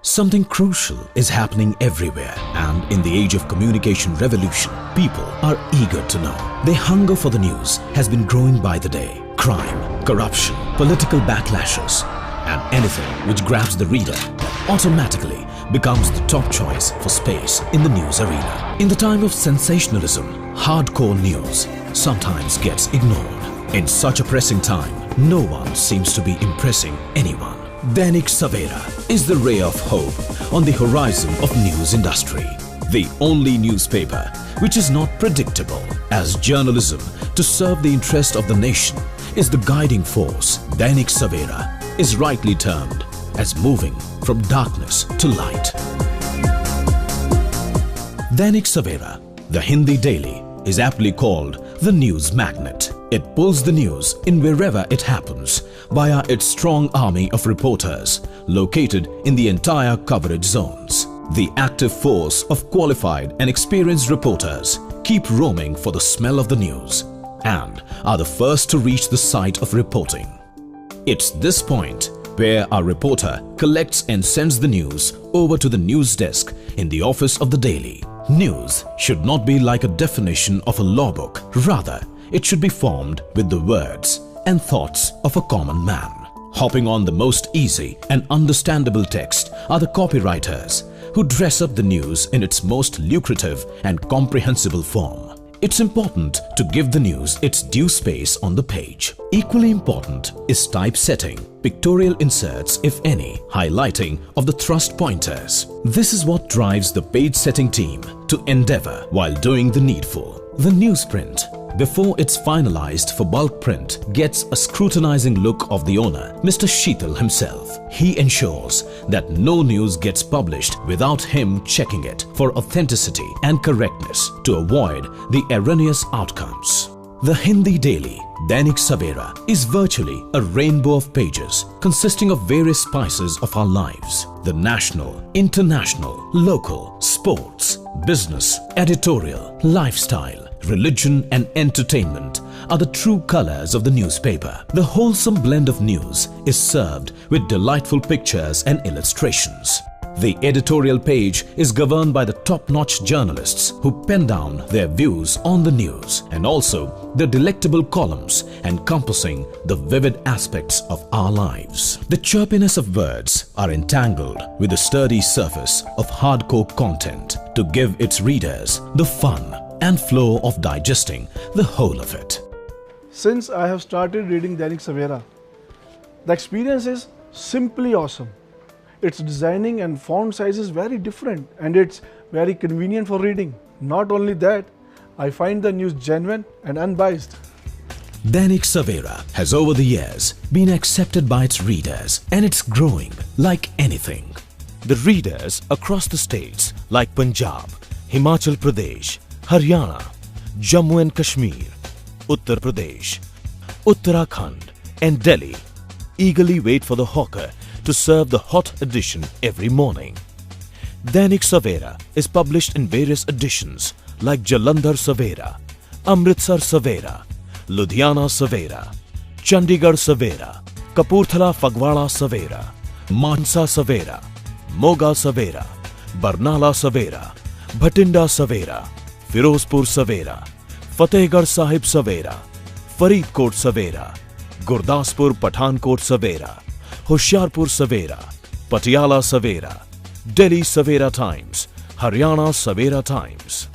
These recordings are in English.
Something crucial is happening everywhere, and in the age of communication revolution, people are eager to know. Their hunger for the news has been growing by the day. Crime, corruption, political backlashes, and anything which grabs the reader automatically becomes the top choice for space in the news arena. In the time of sensationalism, hardcore news sometimes gets ignored. In such a pressing time, no one seems to be impressing anyone. DAINIK SAVERA is the ray of hope on the horizon of news industry. The only newspaper which is not predictable, as journalism to serve the interest of the nation is the guiding force. DAINIK SAVERA is rightly termed as moving from darkness to light. DAINIK SAVERA, the Hindi daily, is aptly called the news magnet. It pulls the news in wherever it happens via its strong army of reporters located in the entire coverage zones. The active force of qualified and experienced reporters keep roaming for the smell of the news and are the first to reach the site of reporting. It's this point where our reporter collects and sends the news over to the news desk in the office of the daily. News should not be like a definition of a law book. Rather, it should be formed with the words and thoughts of a common man. Hopping on the most easy and understandable text are the copywriters who dress up the news in its most lucrative and comprehensible form. It's important to give the news its due space on the page. Equally important is typesetting, pictorial inserts if any, highlighting of the thrust pointers. This is what drives the page setting team to endeavor while doing the needful. The newsprint, before it's finalized for bulk print, gets a scrutinizing look of the owner, Mr. Sheetal himself. He ensures that no news gets published without him checking it for authenticity and correctness to avoid the erroneous outcomes. The Hindi daily, DAINIK SAVERA, is virtually a rainbow of pages consisting of various spices of our lives. The national, international, local, sports, business, editorial, lifestyle, religion and entertainment are the true colors of the newspaper. The wholesome blend of news is served with delightful pictures and illustrations. The editorial page is governed by the top-notch journalists who pen down their views on the news, and also the delectable columns encompassing the vivid aspects of our lives. The chirpiness of words are entangled with the sturdy surface of hardcore content to give its readers the fun and flow of digesting the whole of it. Since I have started reading DAINIK SAVERA, the experience is simply awesome. Its designing and font size is very different and it's very convenient for reading. Not only that, I find the news genuine and unbiased. DAINIK SAVERA has over the years been accepted by its readers, and it's growing like anything. The readers across the states like Punjab, Himachal Pradesh, Haryana, Jammu and Kashmir, Uttar Pradesh, Uttarakhand and Delhi eagerly wait for the hawker to serve the hot edition every morning. DAINIK SAVERA is published in various editions like Jalandhar SAVERA, Amritsar SAVERA, Ludhiana SAVERA, Chandigarh SAVERA, Kapurthala Phagwara SAVERA, Mansa SAVERA, Moga SAVERA, Barnala SAVERA, Bhatinda SAVERA, Firozpur SAVERA, Fatehgarh Sahib SAVERA, Faridkot SAVERA, Gurdaspur Pathankot SAVERA, Hoshiarpur SAVERA, Patiala SAVERA, Delhi SAVERA Times, Haryana SAVERA Times.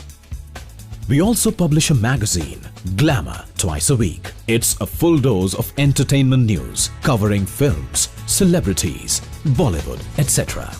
We also publish a magazine, Glamour, twice a week. It's a full dose of entertainment news covering films, celebrities, Bollywood, etc.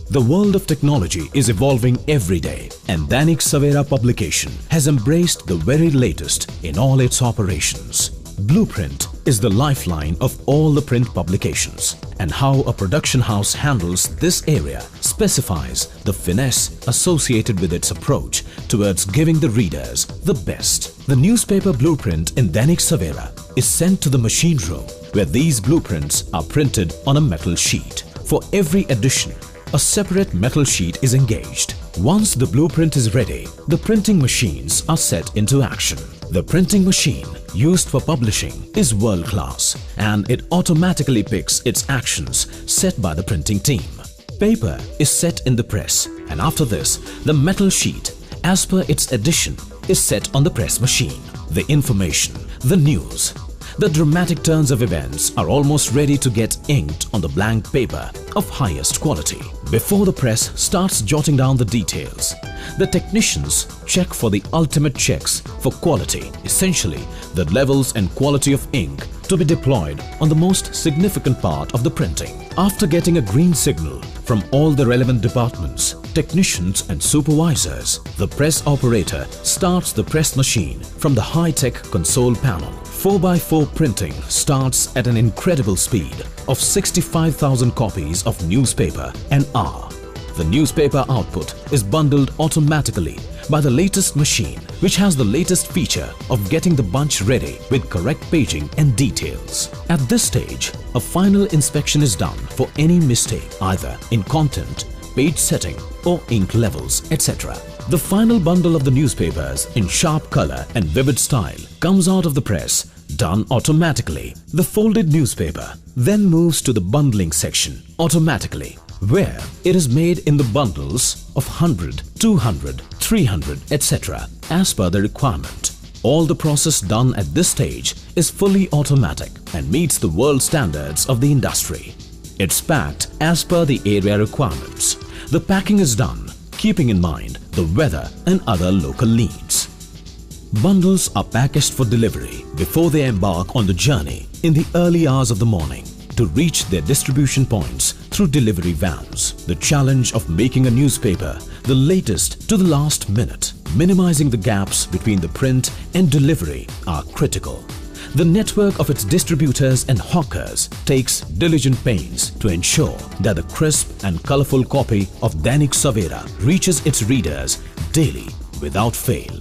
The world of technology is evolving every day, and DAINIK SAVERA publication has embraced the very latest in all its operations. Blueprint is the lifeline of all the print publications, and how a production house handles this area specifies the finesse associated with its approach towards giving the readers the best. The newspaper blueprint in DAINIK SAVERA is sent to the machine room, where these blueprints are printed on a metal sheet. For every edition, a separate metal sheet is engaged. Once the blueprint is ready, the printing machines are set into action. The printing machine used for publishing is world-class, and it automatically picks its actions set by the printing team. Paper is set in the press, and after this, the metal sheet, as per its addition, is set on the press machine. The information, the news, the dramatic turns of events are almost ready to get inked on the blank paper of highest quality. Before the press starts jotting down the details, the technicians check for the ultimate checks for quality, essentially the levels and quality of ink to be deployed on the most significant part of the printing. After getting a green signal from all the relevant departments, technicians and supervisors, the press operator starts the press machine from the high-tech console panel. 4x4 printing starts at an incredible speed of 65,000 copies of newspaper an hour. The newspaper output is bundled automatically by the latest machine, which has the latest feature of getting the bunch ready with correct paging and details. At this stage, a final inspection is done for any mistake, either in content, page setting or ink levels, etc. The final bundle of the newspapers in sharp color and vivid style comes out of the press, done automatically. The folded newspaper then moves to the bundling section automatically, where it is made in the bundles of 100, 200, 300, etc. as per the requirement. All the process done at this stage is fully automatic and meets the world standards of the industry. It's packed as per the area requirements. The packing is done keeping in mind the weather and other local needs. Bundles are packaged for delivery before they embark on the journey in the early hours of the morning to reach their distribution points through delivery vans. The challenge of making a newspaper the latest to the last minute, minimizing the gaps between the print and delivery are critical. The network of its distributors and hawkers takes diligent pains to ensure that the crisp and colorful copy of DAINIK SAVERA reaches its readers daily without fail.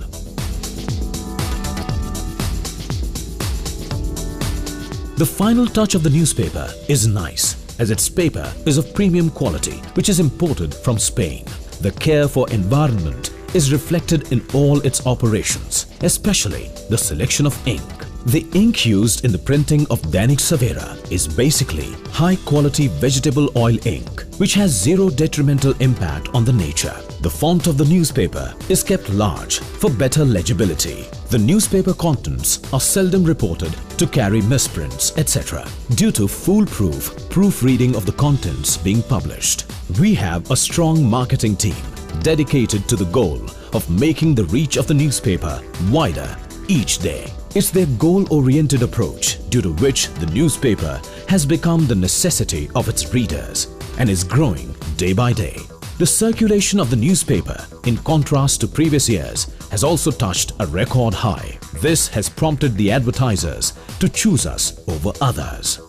The final touch of the newspaper is nice, as its paper is of premium quality which is imported from Spain. The care for environment is reflected in all its operations, especially the selection of ink. The ink used in the printing of DAINIK SAVERA is basically high-quality vegetable oil ink, which has zero detrimental impact on the nature. The font of the newspaper is kept large for better legibility. The newspaper contents are seldom reported to carry misprints, etc. due to foolproof proofreading of the contents being published. We have a strong marketing team dedicated to the goal of making the reach of the newspaper wider each day. It's their goal-oriented approach due to which the newspaper has become the necessity of its readers and is growing day by day. The circulation of the newspaper, in contrast to previous years, has also touched a record high. This has prompted the advertisers to choose us over others.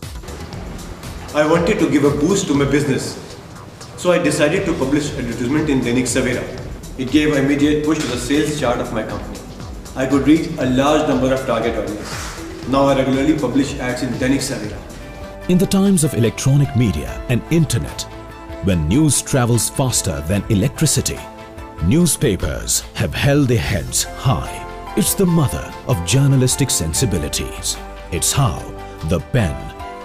I wanted to give a boost to my business, so I decided to publish advertisement in DAINIK SAVERA. It gave an immediate push to the sales chart of my company. I could reach a large number of target audience. Now I regularly publish ads in DAINIK SAVERA. In the times of electronic media and internet, when news travels faster than electricity, newspapers have held their heads high. It's the mother of journalistic sensibilities. It's how the pen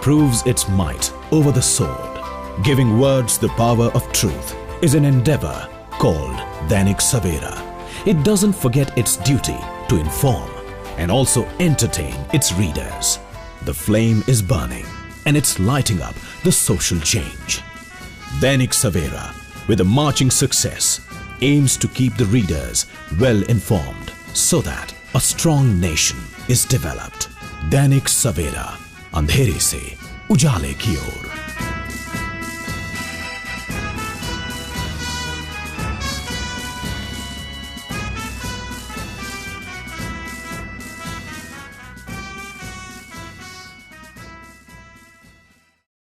proves its might over the sword. Giving words the power of truth is an endeavor called DAINIK SAVERA. It doesn't forget its duty to inform and also entertain its readers. The flame is burning and it's lighting up the social change. DAINIK SAVERA, with a marching success, aims to keep the readers well informed so that a strong nation is developed. DAINIK SAVERA, अंधेरे से उजाले की ओर।